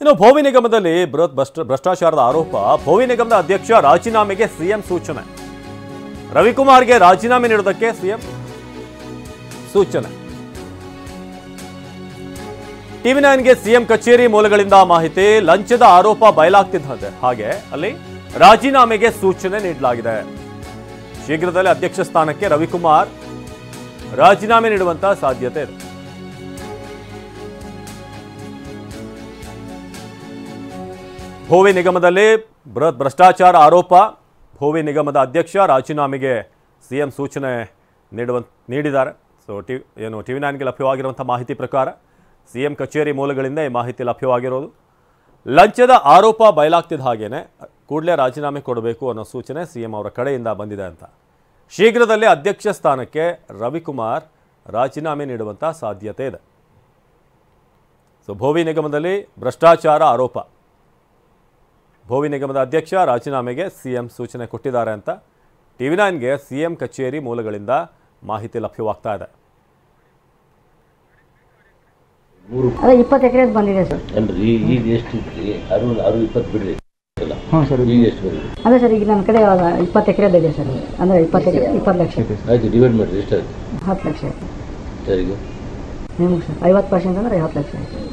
ಇನ್ನು ಭೋವಿ ನಿಗಮದಲ್ಲಿ ಬೃಹತ್ ಭ್ರಷ್ಟಾಚಾರದ ಆರೋಪ. ಭೋವಿ ನಿಗಮದ ಅಧ್ಯಕ್ಷ ರಾಜೀನಾಮೆಗೆ ಸಿಎಂ ಸೂಚನೆ. ರವಿಕುಮಾರ್ಗೆ ರಾಜೀನಾಮೆ ನೀಡುವುದಕ್ಕೆ ಸಿಎಂ ಸೂಚನೆ. ಟಿವಿ9ಗೆ ಸಿಎಂ ಕಚೇರಿ ಮೂಲಗಳಿಂದ ಮಾಹಿತಿ. ಲಂಚದ ಆರೋಪ ಬಯಲಾಗ್ತಿದ್ದಂತೆ ಹಾಗೆ ಅಲ್ಲಿ ರಾಜೀನಾಮೆಗೆ ಸೂಚನೆ ನೀಡಲಾಗಿದೆ. ಶೀಘ್ರದಲ್ಲೇ ಅಧ್ಯಕ್ಷ ಸ್ಥಾನಕ್ಕೆ ರವಿಕುಮಾರ್ ರಾಜೀನಾಮೆ ನೀಡುವಂತ ಸಾಧ್ಯತೆ ಇದೆ. ಭೋವಿ ನಿಗಮದಲ್ಲಿ ಬೃಹತ್ ಭ್ರಷ್ಟಾಚಾರ ಆರೋಪ. ಭೋವಿ ನಿಗಮದ ಅಧ್ಯಕ್ಷ ರಾಜೀನಾಮೆಗೆ ಸಿಎಂ ಸೂಚನೆ ನೀಡಿದ್ದಾರೆ. ಸೊ ಟಿವಿ9ಗೆ ಲಭ್ಯವಾಗಿರುವಂಥ ಮಾಹಿತಿ ಪ್ರಕಾರ ಸಿಎಂ ಕಚೇರಿ ಮೂಲಗಳಿಂದ ಈ ಮಾಹಿತಿ ಲಭ್ಯವಾಗಿರೋದು. ಲಂಚದ ಆರೋಪ ಬಯಲಾಗ್ತಿದ್ದ ಹಾಗೇನೆ ಕೂಡಲೇ ರಾಜೀನಾಮೆ ಕೊಡಬೇಕು ಅನ್ನೋ ಸೂಚನೆ ಸಿಎಂ ಅವರ ಕಡೆಯಿಂದ ಬಂದಿದೆ ಅಂತ. ಶೀಘ್ರದಲ್ಲೇ ಅಧ್ಯಕ್ಷ ಸ್ಥಾನಕ್ಕೆ ರವಿಕುಮಾರ್ ರಾಜೀನಾಮೆ ನೀಡುವಂಥ ಸಾಧ್ಯತೆ ಇದೆ. ಸೊ ಭೋವಿ ನಿಗಮದಲ್ಲಿ ಭ್ರಷ್ಟಾಚಾರ ಆರೋಪ. ಭೋವಿ ನಿಗಮದ ಅಧ್ಯಕ್ಷ ರಾಜೀನಾಮೆಗೆ ಸಿಎಂ ಸೂಚನೆ ಕೊಟ್ಟಿದ್ದಾರೆ ಅಂತ ಟಿವಿ9ಗೆ ಸಿಎಂ ಕಚೇರಿ ಮೂಲಗಳಿಂದ ಮಾಹಿತಿ ಲಭ್ಯವಾಗ್ತಾ ಇದೆ. 20 ಎಕರೆ ಬಂದಿದೆ ಸರ್. ಈಗ ಎಷ್ಟು 20 ಬಿಡ್ರಿ. ಹಾಂ ಸರ್, ಈಗ ಎಷ್ಟು ಬಂದಿದೆ? ಅದೇ ಸರ್, ಈಗ ನನ್ನ ಕಡೆ 20 ಎಕರೆ ಇದೆ ಸರ್. ಅಂದರೆ 20 ಲಕ್ಷ ಆಯ್ತು, ಡಿವೈಡ್ ಮಾಡಿರಿ. ಎಷ್ಟಾಯ್ತು? 10 ಲಕ್ಷ ಆಯ್ತು ಸರಿಗೆ ನಿಮಗೆ ಸರ್. 50% ಅಂದರೆ 20 ಲಕ್ಷ ಆಯ್ತು.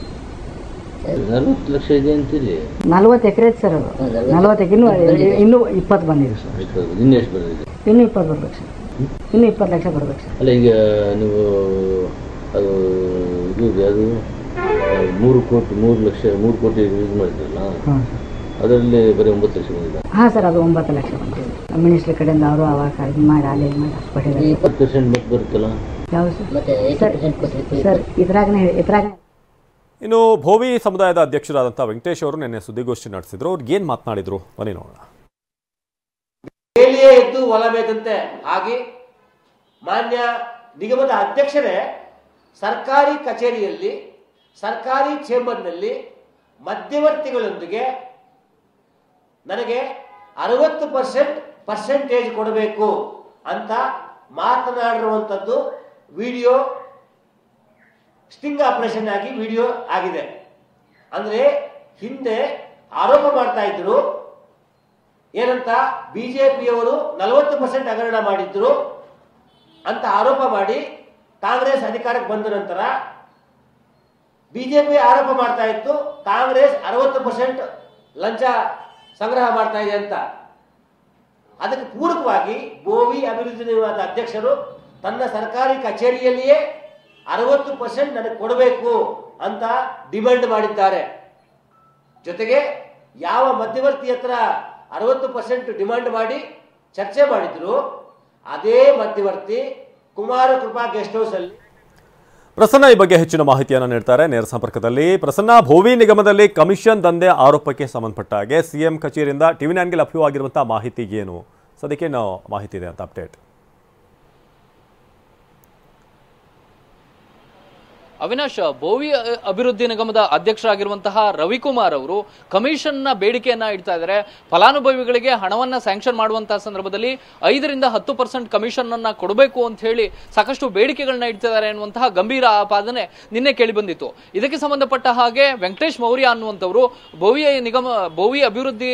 40 ಲಕ್ಷ ಇದೆ ಅಂತೀರಿ? 40 ಎಕರೆ ಐತೆ ಸರ್. ಅದು 40 ಇನ್ನೂ 20 ಬಂದಿದೆ ಸರ್. ಇನ್ನೂ ಎಷ್ಟು ಬಂದಿದೆ? ಇನ್ನೂ 20 ಬರ್ಬೇಕು ಸರ್. ಇನ್ನೂ 20 ಲಕ್ಷ ಬರ್ಬೇಕು ಸರ್. ಅಲ್ಲ, ಈಗ ನೀವು ಅದು ಅದು 3 ಕೋಟಿ ಯೂಸ್ ಮಾಡಿದ್ರಲ್ಲ, ಅದರಲ್ಲಿ ಬರೀ 9 ಲಕ್ಷ ಬಂದಿದೆ. ಹಾಂ ಸರ್, ಅದು 9 ಲಕ್ಷ ಬಂದಿದೆ. ಮಿನಿಸ್ಟ್ರ್ ಕಡೆಯಿಂದ ಅವರು ಅವಾಗ ಇದು ಮಾಡಿ ಅಲ್ಲಿ ಮಾಡಿ ಹಾಸ್ಪಿಟಲ್ 20% ಮತ್ತೆ ಬರುತ್ತಲ್ಲ. ಯಾವ ಸರ್ ಇದ್ರಾಗ ಇನ್ನು ಭೋವಿ ಸಮುದಾಯದ ಅಧ್ಯಕ್ಷರಾದಂಥ ವೆಂಕಟೇಶ್ ಅವರು ನಿನ್ನೆ ಸುದ್ದಿಗೋಷ್ಠಿ ನಡೆಸಿದ್ರು. ಅವ್ರಿಗೆ ಏನು ಮಾತನಾಡಿದ್ರು ಬನ್ನಿ ನೋಡೋಣ. ಬೇಲಿಯೇ ಎದ್ದು ಒಲಬೇಕಂತೆ ಹಾಗೆ ಮಾನ್ಯ ನಿಗಮದ ಅಧ್ಯಕ್ಷರೇ ಸರ್ಕಾರಿ ಕಚೇರಿಯಲ್ಲಿ, ಸರ್ಕಾರಿ ಚೇಂಬರ್ನಲ್ಲಿ ಮಧ್ಯವರ್ತಿಗಳೊಂದಿಗೆ ನನಗೆ 60% ಕೊಡಬೇಕು ಅಂತ ಮಾತನಾಡಿರುವಂಥದ್ದು ವಿಡಿಯೋ ಸ್ಟಿಂಗ್ ಆಪರೇಷನ್ ಆಗಿ ವಿಡಿಯೋ ಆಗಿದೆ. ಅಂದ್ರೆ ಹಿಂದೆ ಆರೋಪ ಮಾಡ್ತಾ ಇದ್ರು ಏನಂತ, ಬಿಜೆಪಿಯವರು 40% ಹಗರಣ ಮಾಡಿದ್ರು ಅಂತ ಆರೋಪ ಮಾಡಿ ಕಾಂಗ್ರೆಸ್ ಅಧಿಕಾರಕ್ಕೆ ಬಂದ ನಂತರ ಬಿಜೆಪಿ ಆರೋಪ ಮಾಡ್ತಾ ಇತ್ತು ಕಾಂಗ್ರೆಸ್ 60% ಲಂಚ ಸಂಗ್ರಹ ಮಾಡ್ತಾ ಇದೆ ಅಂತ. ಅದಕ್ಕೆ ಪೂರಕವಾಗಿ ಭೋವಿ ಅಭಿವೃದ್ಧಿ ನಿಗಮದ ಅಧ್ಯಕ್ಷರು ತನ್ನ ಸರ್ಕಾರಿ ಕಚೇರಿಯಲ್ಲಿಯೇ 60% ನನಗೆ ಕೊಡಬೇಕು ಅಂತ ಡಿಮ್ಯಾಂಡ್ ಮಾಡಿದ್ದಾರೆ. ಜೊತೆಗೆ ಯಾವ ಮಧ್ಯವರ್ತಿ ಹತ್ರ 60% ಡಿಮ್ಯಾಂಡ್ ಮಾಡಿ ಚರ್ಚೆ ಮಾಡಿದ್ರು, ಅದೇ ಮಧ್ಯವರ್ತಿ ಕುಮಾರಕೃಪಾ ಗೆಸ್ಟ್ ಹೌಸ್ ಅಲ್ಲಿ. ಪ್ರಸನ್ನ ಈ ಬಗ್ಗೆ ಹೆಚ್ಚಿನ ಮಾಹಿತಿಯನ್ನು ನೀಡ್ತಾರೆ ನೇರ ಸಂಪರ್ಕದಲ್ಲಿ. ಪ್ರಸನ್ನ, ಭೋವಿ ನಿಗಮದಲ್ಲಿ ಕಮಿಷನ್ ದಂಧೆ ಆರೋಪಕ್ಕೆ ಸಂಬಂಧಪಟ್ಟ ಹಾಗೆ ಸಿಎಂ ಕಚೇರಿಯಿಂದ ಟಿವಿ9ಗೆ ಲಭ್ಯವಾಗಿರುವಂತಹ ಮಾಹಿತಿ ಏನು, ಸದ್ಯಕ್ಕೆ ನಾವು ಮಾಹಿತಿ ಇದೆ ಅಂತ ಅಪ್ಡೇಟ್. ಅವಿನಾಶ್, ಭೋವಿ ಅಭಿವೃದ್ಧಿ ನಿಗಮದ ಅಧ್ಯಕ್ಷರಾಗಿರುವಂತಹ ರವಿಕುಮಾರ್ ಅವರು ಕಮಿಷನ್ನ ಬೇಡಿಕೆಯನ್ನ ಇಡ್ತಾ ಇದ್ದಾರೆ. ಫಲಾನುಭವಿಗಳಿಗೆ ಹಣವನ್ನ ಸ್ಯಾಂಕ್ಷನ್ ಮಾಡುವಂತಹ ಸಂದರ್ಭದಲ್ಲಿ 5ರಿಂದ 10% ಕಮಿಷನ್ ಅನ್ನ ಕೊಡಬೇಕು ಅಂತ ಹೇಳಿ ಸಾಕಷ್ಟು ಬೇಡಿಕೆಗಳನ್ನ ಇಡ್ತಿದ್ದಾರೆ ಎನ್ನುವಂತಹ ಗಂಭೀರ ಆಪಾದನೆ ನಿನ್ನೆ ಕೇಳಿ ಬಂದಿತ್ತು. ಇದಕ್ಕೆ ಸಂಬಂಧಪಟ್ಟ ಹಾಗೆ ವೆಂಕಟೇಶ್ ಮೌರ್ಯ ಅನ್ನುವಂಥವರು ಭೋವಿ ಅಭಿವೃದ್ಧಿ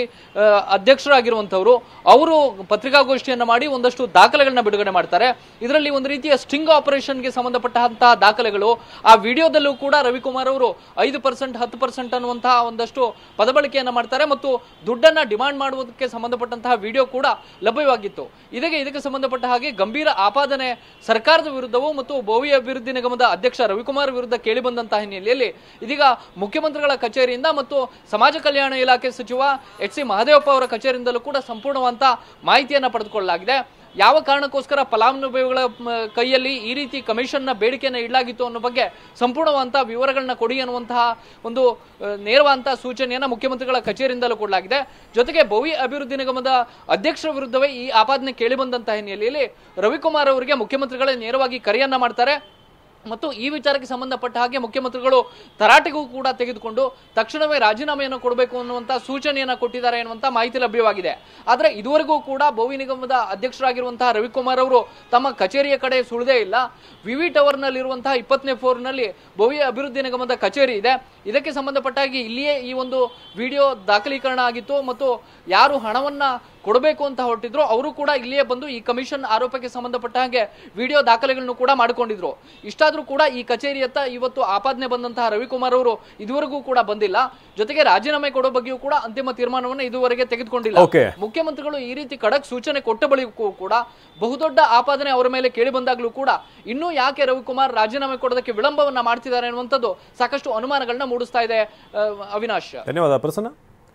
ಅಧ್ಯಕ್ಷರಾಗಿರುವಂತವರು ಅವರು ಪತ್ರಿಕಾಗೋಷ್ಠಿಯನ್ನ ಮಾಡಿ ಒಂದಷ್ಟು ದಾಖಲೆಗಳನ್ನ ಬಿಡುಗಡೆ ಮಾಡ್ತಾರೆ. ಇದರಲ್ಲಿ ಒಂದು ರೀತಿಯ ಸ್ಟಿಂಗ್ ಆಪರೇಷನ್ಗೆ ಸಂಬಂಧಪಟ್ಟಂತಹ ದಾಖಲೆಗಳು, ಆ ವಿಡಿಯೋದಲ್ಲೂ ಕೂಡ ರವಿಕುಮಾರ್ ಅವರು 5% 10% ಅನ್ನುವಂತಹ ಒಂದಷ್ಟು ಪದಬಳಕೆಯನ್ನ ಮಾಡ್ತಾರೆ ಮತ್ತು ದುಡ್ಡನ್ನ ಡಿಮಾಂಡ್ ಮಾಡುವುದಕ್ಕೆ ಸಂಬಂಧಪಟ್ಟಂತಹ ವಿಡಿಯೋ ಕೂಡ ಲಭ್ಯವಾಗಿತ್ತು. ಇದಕ್ಕೆ ಸಂಬಂಧಪಟ್ಟ ಹಾಗೆ ಗಂಭೀರ ಆಪಾದನೆ ಸರ್ಕಾರದ ವಿರುದ್ಧವೂ ಮತ್ತು ಭೋವಿ ಅಭಿವೃದ್ಧಿ ನಿಗಮದ ಅಧ್ಯಕ್ಷ ರವಿಕುಮಾರ್ ವಿರುದ್ಧ ಕೇಳಿ ಬಂದಂತಹ ಹಿನ್ನೆಲೆಯಲ್ಲಿ ಇದೀಗ ಮುಖ್ಯಮಂತ್ರಿಗಳ ಕಚೇರಿಯಿಂದ ಮತ್ತು ಸಮಾಜ ಕಲ್ಯಾಣ ಇಲಾಖೆ ಸಚಿವ ಎಚ್.ಸಿ. ಮಹದೇವಪ್ಪ ಅವರ ಕಚೇರಿಯಿಂದಲೂ ಕೂಡ ಸಂಪೂರ್ಣವಾದ ಮಾಹಿತಿಯನ್ನ ಪಡೆದುಕೊಳ್ಳಲಾಗಿದೆ. ಯಾವ ಕಾರಣಕ್ಕೋಸ್ಕರ ಫಲಾನುಭವಿಗಳ ಕೈಯಲ್ಲಿ ಈ ರೀತಿ ಕಮಿಷನ್ನ ಬೇಡಿಕೆಯನ್ನು ಇಡಲಾಗಿತ್ತು ಅನ್ನೋ ಬಗ್ಗೆ ಸಂಪೂರ್ಣವಾದಂತಹ ವಿವರಗಳನ್ನ ಕೊಡಿ ಅನ್ನುವಂತಹ ಒಂದು ನೇರವಾದಂತಹ ಸೂಚನೆಯನ್ನ ಮುಖ್ಯಮಂತ್ರಿಗಳ ಕಚೇರಿಯಿಂದಲೂ ಕೊಡಲಾಗಿದೆ. ಜೊತೆಗೆ ಭೋವಿ ಅಭಿವೃದ್ಧಿ ನಿಗಮದ ಅಧ್ಯಕ್ಷರ ವಿರುದ್ಧವೇ ಈ ಆಪಾದನೆ ಕೇಳಿ ಬಂದಂತಹ ಹಿನ್ನೆಲೆಯಲ್ಲಿ ರವಿಕುಮಾರ್ ಅವರಿಗೆ ಮುಖ್ಯಮಂತ್ರಿಗಳೇ ನೇರವಾಗಿ ಕರೆಯನ್ನ ಮಾಡ್ತಾರೆ. ಮತ್ತು ಈ ವಿಚಾರಕ್ಕೆ ಸಂಬಂಧಪಟ್ಟ ಹಾಗೆ ಮುಖ್ಯಮಂತ್ರಿಗಳು ತರಾಟೆಗೂ ಕೂಡ ತೆಗೆದುಕೊಂಡು ತಕ್ಷಣವೇ ರಾಜೀನಾಮೆಯನ್ನು ಕೊಡಬೇಕು ಅನ್ನುವಂಥ ಸೂಚನೆಯನ್ನು ಕೊಟ್ಟಿದ್ದಾರೆ ಎನ್ನುವಂಥ ಮಾಹಿತಿ ಲಭ್ಯವಾಗಿದೆ. ಆದರೆ ಇದುವರೆಗೂ ಕೂಡ ಭೋವಿ ನಿಗಮದ ಅಧ್ಯಕ್ಷರಾಗಿರುವಂತಹ ರವಿಕುಮಾರ್ ಅವರು ತಮ್ಮ ಕಚೇರಿಯ ಕಡೆ ಸುಳಿದೇ ಇಲ್ಲ. ವಿವಿ ಟವರ್ನಲ್ಲಿರುವಂತಹ 20ನೇ ಫ್ಲೋರ್ನಲ್ಲಿ ಭೋವಿ ಅಭಿವೃದ್ಧಿ ನಿಗಮದ ಕಚೇರಿ ಇದೆ. ಇದಕ್ಕೆ ಸಂಬಂಧಪಟ್ಟ ಹಾಗೆ ಇಲ್ಲಿಯೇ ಈ ಒಂದು ವಿಡಿಯೋ ದಾಖಲೀಕರಣ ಆಗಿತ್ತು ಮತ್ತು ಯಾರು ಹಣವನ್ನ ಕೊಡಬೇಕು ಅಂತ ಹೊರಟಿದ್ರು ಅವರು ಕೂಡ ಇಲ್ಲಿಯೇ ಬಂದು ಈ ಕಮಿಷನ್ ಆರೋಪಕ್ಕೆ ಸಂಬಂಧಪಟ್ಟ ಹಾಗೆ ವಿಡಿಯೋ ದಾಖಲೆಗಳನ್ನು ಕೂಡ ಮಾಡಿಕೊಂಡಿದ್ರು. ಇಷ್ಟಾದ್ರೂ ಕೂಡ ಈ ಕಚೇರಿಯತ್ತ ಇವತ್ತು ಆಪಾದನೆ ಬಂದಂತಹ ರವಿಕುಮಾರ್ ಅವರು ಇದುವರೆಗೂ ಕೂಡ ಬಂದಿಲ್ಲ. ಜೊತೆಗೆ ರಾಜೀನಾಮೆ ಕೊಡೋ ಬಗ್ಗೆಯೂ ಕೂಡ ಅಂತಿಮ ತೀರ್ಮಾನವನ್ನು ಇದುವರೆಗೆ ತೆಗೆದುಕೊಂಡಿಲ್ಲ. ಮುಖ್ಯಮಂತ್ರಿಗಳು ಈ ರೀತಿ ಖಡಕ್ ಸೂಚನೆ ಕೊಟ್ಟ ಬಳಿಕೂ ಕೂಡ ಬಹುದೊಡ್ಡ ಆಪಾದನೆ ಅವರ ಮೇಲೆ ಕೇಳಿ ಬಂದಾಗಲೂ ಕೂಡ ಇನ್ನೂ ಯಾಕೆ ರವಿಕುಮಾರ್ ರಾಜೀನಾಮೆ ಕೊಡೋದಕ್ಕೆ ವಿಳಂಬವನ್ನ ಮಾಡ್ತಿದ್ದಾರೆ ಅನ್ನುವಂಥದ್ದು ಸಾಕಷ್ಟು ಅನುಮಾನಗಳನ್ನ ಮೂಡಿಸ್ತಾ ಇದೆ. ಅವಿನಾಶ್, ಧನ್ಯವಾದ ಪ್ರಸನ್ನ.